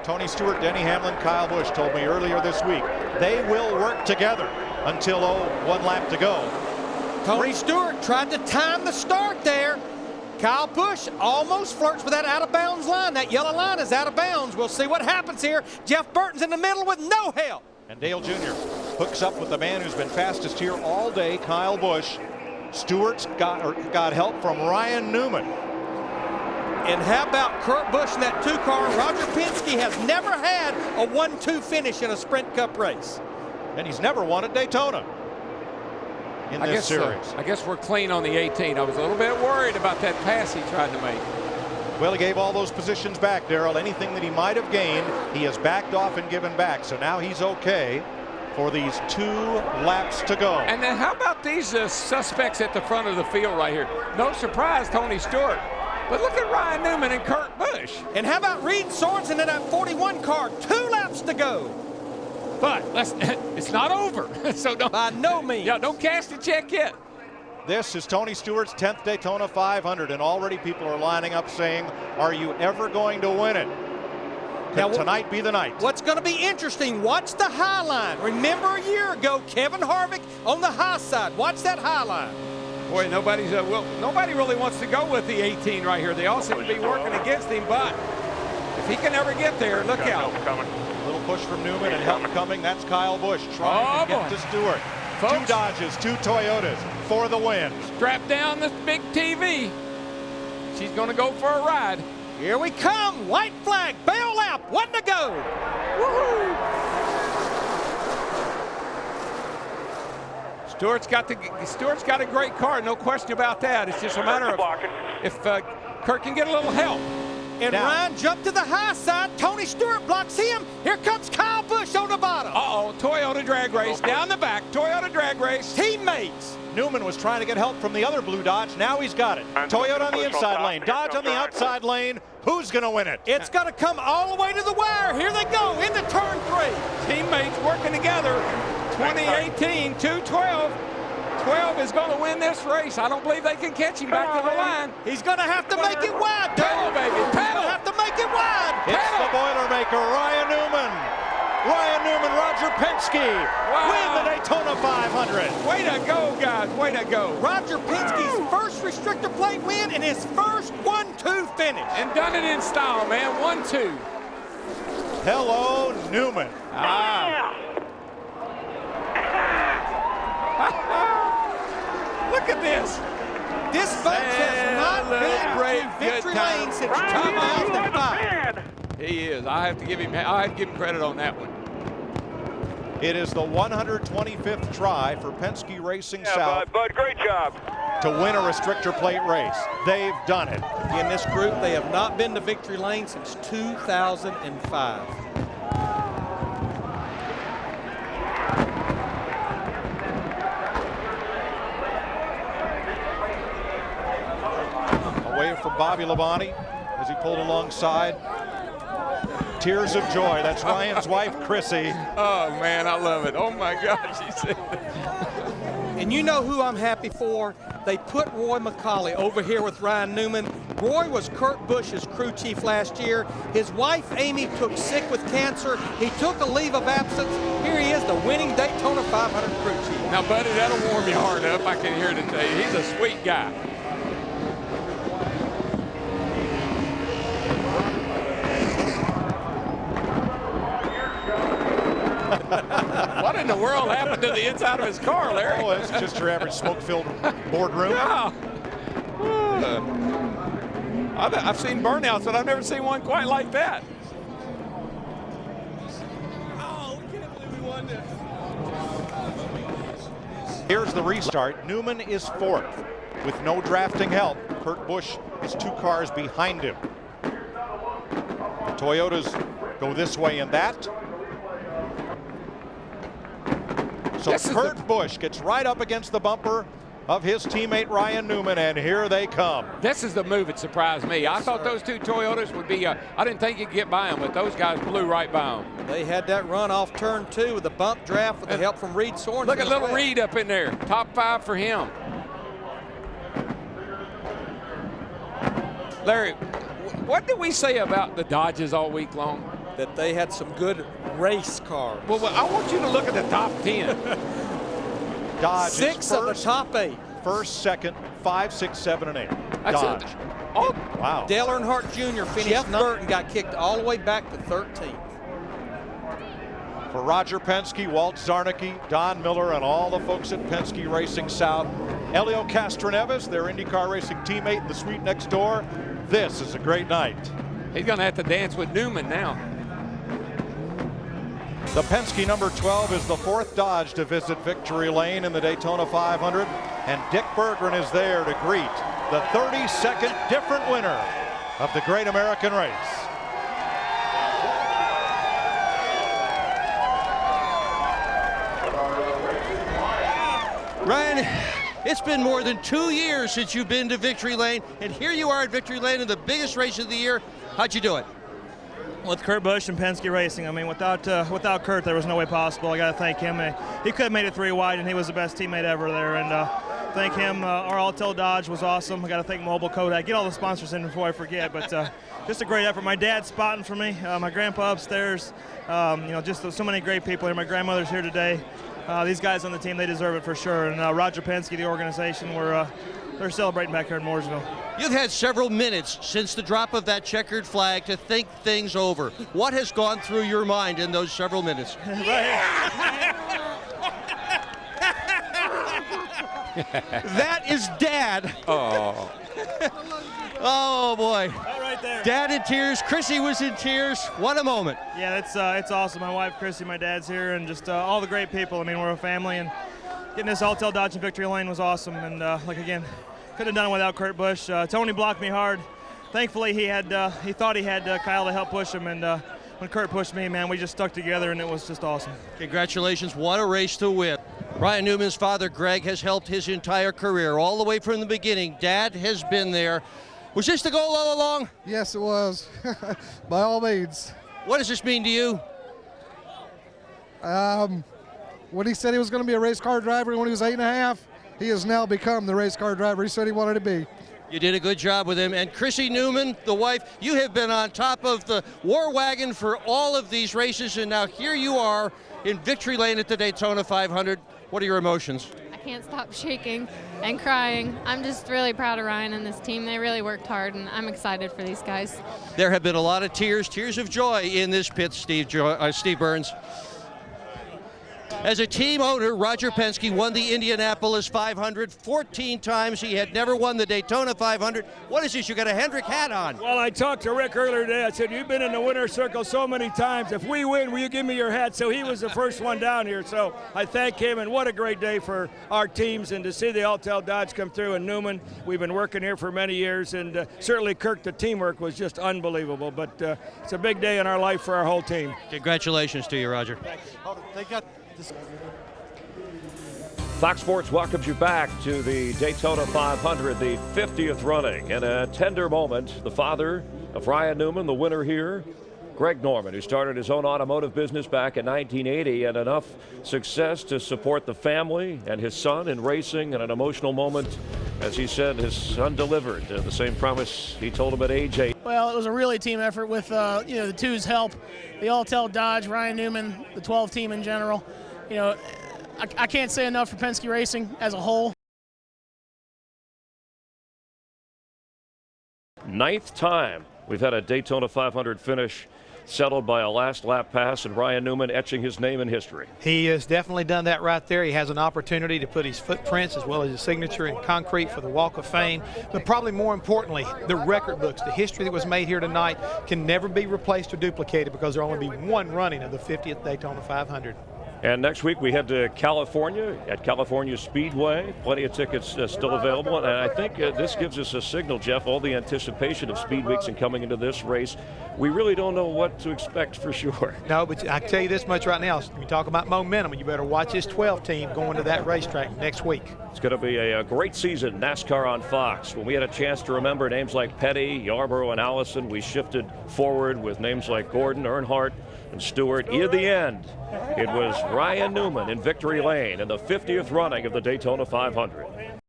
Tony Stewart, Denny Hamlin, Kyle Busch told me earlier this week they will work together until one lap to go. Tony Stewart tried to time the start there. Kyle Busch almost flirts with that out-of-bounds line. That yellow line is out of bounds. We'll see what happens here. Jeff Burton's in the middle with no help. And Dale Jr. hooks up with the man who's been fastest here all day, Kyle Busch. Stewart's got help from Ryan Newman. And how about Kurt Busch in that 2-car? Roger Penske has never had a 1-2 finish in a Sprint Cup race. And he's never won at Daytona in this series. I guess we're clean on the 18. I was a little bit worried about that pass he tried to make. Well, he gave all those positions back, Darrell. Anything that he might have gained, he has backed off and given back. So now he's okay for these 2 laps to go. And then how about these suspects at the front of the field right here? No surprise, Tony Stewart. But look at Ryan Newman and Kurt Busch. And how about Reed Sorensen in that 41 car? 2 laps to go. But it's not over. So don't, by no means. Yeah, don't cash the check yet. This is Tony Stewart's 10th Daytona 500, and already people are lining up saying, are you ever going to win it? Now, tonight be the night. What's going to be interesting, watch the high line. Remember a year ago, Kevin Harvick on the high side. Watch that high line. Boy, nobody really wants to go with the 18 right here. They all seem to be working against him, but if he can ever get there, look out. A little push from Newman and help coming. That's Kyle Busch trying to get to Stewart. Folks, 2 Dodges, 2 Toyotas for the win. Strap down this big TV. She's going to go for a ride. Here we come. White flag. Bail lap. 1 to go. Woohoo! Stewart's got a great car. No question about that. It's just a matter of if Kurt can get a little help. And Ryan jumped to the high side. Tony Stewart blocks him. Here comes Kyle Busch on the bottom. Uh-oh, Toyota drag race down the back. Toyota drag race. Teammates. Newman was trying to get help from the other blue Dodge. Now he's got it. Toyota on the inside lane. Dodge on the outside lane. Who's going to win it? It's going to come all the way to the wire. Here they go into turn 3. Teammates working together. 2018, 212. 12 is going to win this race. I don't believe they can catch him back to the line. He's going to have to make it wide. Pedal, baby, pedal. Have to make it wide. It's the Boilermaker, Ryan Newman. Ryan Newman, Roger Penske win the Daytona 500. Way to go, guys. Way to go. Roger Penske's first restrictor plate win and his first 1-2 finish. And done it in style, man. 1-2. Hello, Newman. Look at this. This bunch has not been to victory lane since 2005. He is. I have to give him credit on that one. It is the 125th try for Penske Racing South. Bud, great job. To win a restrictor plate race. They've done it. In this group, they have not been to victory lane since 2005. Away from Bobby Labonte as he pulled alongside. Tears of joy. That's Ryan's wife, Chrissy. Oh, man, I love it. Oh, my gosh. He said And you know who I'm happy for? They put Roy McCauley over here with Ryan Newman. Roy was Kurt Busch's crew chief last year. His wife, Amy, took sick with cancer. He took a leave of absence. Here he is, the winning Daytona 500 crew chief. Now, buddy, that'll warm your heart up. I can hear it tell you. He's a sweet guy. What in the world happened to the inside of his car, Larry? Oh, it's just your average smoke-filled boardroom. Yeah. I've seen burnouts, but I've never seen one quite like that. Oh, we can't believe we won this. Here's the restart. Newman is 4th with no drafting help. Kurt Busch is 2 cars behind him. The Toyotas go this way and that. So Kurt Busch gets right up against the bumper of his teammate Ryan Newman, and here they come. This is the move that surprised me. I thought those 2 Toyotas would be, I didn't think you'd get by them, but those guys blew right by them. They had that run off turn 2 with the bump draft with the help from Reed Sorensen. Look at little Reed up in there. Top 5 for him. Larry, what did we say about the Dodges all week long? that they had some good race cars. Well, I want you to look at the top 10. Dodge is 6 of the first, top 8. first, second, 5, 6, 7, and 8. That's Dodge. it. Oh, Wow. Dale Earnhardt Jr. finished Jeff 9th. Burton got kicked all the way back to 13th. For Roger Penske, Walt Zarnicki, Don Miller, and all the folks at Penske Racing South, Helio Castroneves, their IndyCar racing teammate in the suite next door, this is a great night. he's going to have to dance with Newman now. The Penske number 12 is the 4th Dodge to visit Victory Lane in the Daytona 500, and Dick Berggren is there to greet the 32nd different winner of the Great American Race. Ryan, it's been more than 2 years since you've been to Victory Lane, and here you are at Victory Lane in the biggest race of the year. How'd you do it? With Kurt Busch and Penske Racing. I mean, without Kurt, there was no way possible. I got to thank him. He could have made it 3 wide, and he was the best teammate ever there. And thank him. Our Alltel Dodge was awesome. I got to thank Mobile Kodak. Get all the sponsors in before I forget. But just a great effort. My dad's spotting for me. My grandpa upstairs. Just so many great people here. My grandmother's here today. These guys on the team, they deserve it for sure. And Roger Penske, the organization, they're celebrating back here in Mooresville. You've had several minutes since the drop of that checkered flag to think things over. What has gone through your mind in those several minutes? That is Dad. Oh. Oh, boy. Right there. Dad in tears. Chrissy was in tears. What a moment. Yeah, it's awesome. My wife, Chrissy, my dad's here, and just all the great people. I mean, we're a family, and getting this Alltel Dodge in Victory Lane was awesome. And, again, could have done it without Kurt Busch. Tony blocked me hard. Thankfully, he thought he had Kyle to help push him, and when Kurt pushed me, man, we just stuck together, and it was just awesome. Congratulations. What a race to win. Ryan Newman's father, Greg, has helped his entire career, all the way from the beginning. Dad has been there. Was this the goal all along? Yes, it was. By all means. What does this mean to you? When he said he was going to be a race car driver when he was 8.5, he has now become the race car driver he said he wanted to be. You did a good job with him. And Chrissy Newman, the wife, you have been on top of the war wagon for all of these races, and now here you are in Victory Lane at the Daytona 500. What are your emotions? I can't stop shaking and crying. I'm just really proud of Ryan and this team. They really worked hard, and I'm excited for these guys. There have been a lot of tears of joy in this pit, Steve Burns. As a team owner, Roger Penske won the Indianapolis 500 14 times. He had never won the Daytona 500. What is this? You got a Hendrick hat on. Well, I talked to Rick earlier today. I said, you've been in the winner's circle so many times. If we win, will you give me your hat? So he was the first one down here. So I thank him, and what a great day for our teams. And to see the Alltel Dodge come through in Newman, we've been working here for many years. And certainly, Kirk, the teamwork was just unbelievable. But it's a big day in our life for our whole team. Congratulations to you, Roger. They got this. Fox Sports welcomes you back to the Daytona 500, the 50th running. In a tender moment, the father of Ryan Newman, the winner here, Greg Norman, who started his own automotive business back in 1980, and enough success to support the family and his son in racing, and an emotional moment, as he said, his son delivered the same promise he told him at age 8. Well, it was a really team effort with the two's help, the Alltel Dodge, Ryan Newman, the 12 team in general. I can't say enough for Penske Racing as a whole. 9th time we've had a Daytona 500 finish settled by a last lap pass, and Ryan Newman etching his name in history. He has definitely done that right there. He has an opportunity to put his footprints as well as his signature in concrete for the Walk of Fame. But probably more importantly, the record books, the history that was made here tonight can never be replaced or duplicated, because there will only be one running of the 50th Daytona 500. And next week we head to California at California Speedway. Plenty of tickets still available. And I think this gives us a signal, Jeff, all the anticipation of Speed Weeks and coming into this race. We really don't know what to expect for sure. No, but I tell you this much right now. When you talk about momentum, you better watch this 12 team going to that racetrack next week. It's going to be a great season, NASCAR on Fox. When we had a chance to remember names like Petty, Yarborough, and Allison, we shifted forward with names like Gordon, Earnhardt, and Stewart. Near the end, it was Ryan Newman in Victory Lane in the 50th running of the Daytona 500.